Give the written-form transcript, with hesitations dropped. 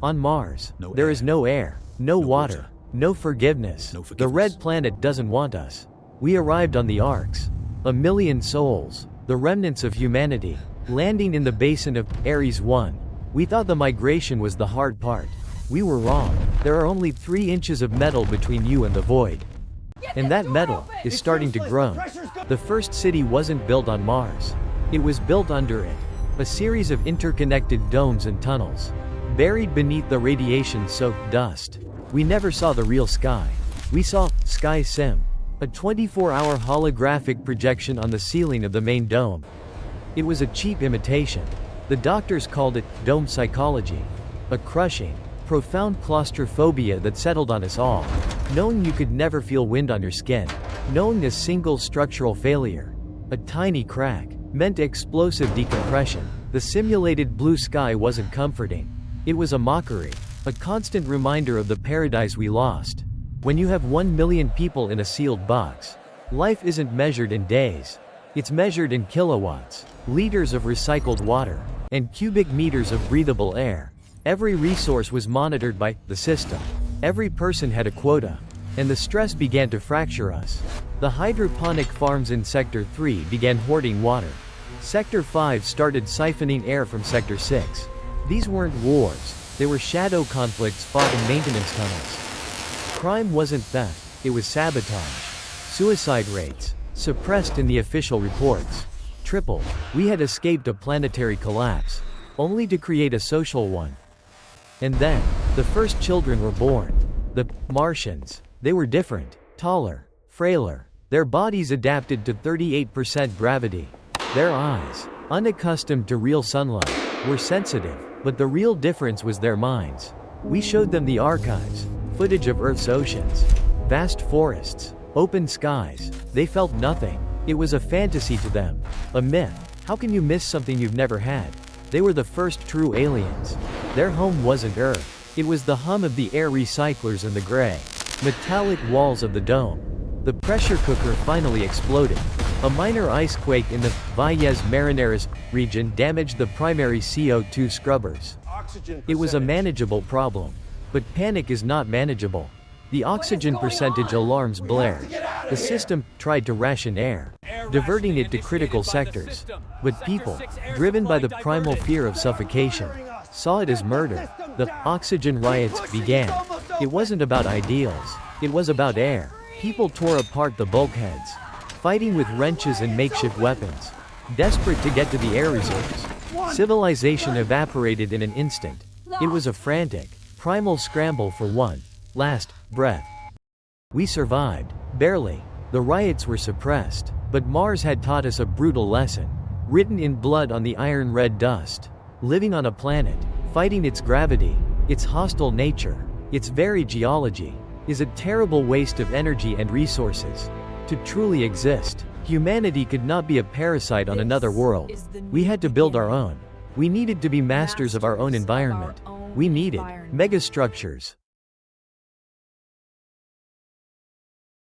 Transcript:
On Mars, there is no air, no water, no forgiveness. The red planet doesn't want us. We arrived on the Arks. 1 million souls, the remnants of humanity, landing in the basin of Ares 1. We thought the migration was the hard part. We were wrong. There are only 3 inches of metal between you and the void. And that metal is starting to groan. The first city wasn't built on Mars. It was built under it. A series of interconnected domes and tunnels. Buried beneath the radiation-soaked dust. We never saw the real sky. We saw Sky Sim. A 24-hour holographic projection on the ceiling of the main dome. It was a cheap imitation. The doctors called it dome psychology. A crushing, profound claustrophobia that settled on us all. Knowing you could never feel wind on your skin. Knowing a single structural failure, a tiny crack, meant explosive decompression. The simulated blue sky wasn't comforting. It was a mockery, a constant reminder of the paradise we lost. When you have 1 million people in a sealed box, life isn't measured in days. It's measured in kilowatts, liters of recycled water, and cubic meters of breathable air. Every resource was monitored by the system. Every person had a quota. And the stress began to fracture us. The hydroponic farms in Sector 3 began hoarding water. Sector 5 started siphoning air from Sector 6. These weren't wars, they were shadow conflicts fought in maintenance tunnels. Crime wasn't theft, it was sabotage. Suicide rates, suppressed in the official reports, tripled. We had escaped a planetary collapse, only to create a social one. And then, the first children were born. The Martians. They were different, taller, frailer. Their bodies adapted to 38% gravity. Their eyes, unaccustomed to real sunlight, were sensitive, but the real difference was their minds. We showed them the archives, footage of Earth's oceans, vast forests, open skies. They felt nothing. It was a fantasy to them, a myth. How can you miss something you've never had? They were the first true aliens. Their home wasn't Earth. It was the hum of the air recyclers and the gray, metallic walls of the dome. The pressure cooker finally exploded. A minor ice quake in the Valles Marineris region damaged the primary CO2 scrubbers. It was a manageable problem. But panic is not manageable. The oxygen percentage alarms blared. The system tried to ration air, diverting it to critical sectors. But people, driven by the primal fear of suffocation, saw it as murder. The oxygen riots began. It wasn't about ideals. It was about air. People tore apart the bulkheads, fighting with wrenches and makeshift weapons, desperate to get to the air reserves. Civilization evaporated in an instant. It was a frantic, primal scramble for one last breath. We survived, barely. The riots were suppressed, but Mars had taught us a brutal lesson, written in blood on the iron-red dust. Living on a planet, fighting its gravity, its hostile nature, its very geology, is a terrible waste of energy and resources. To truly exist, humanity could not be a parasite on another world. We had to build our own. We needed to be masters of our own environment. We needed megastructures.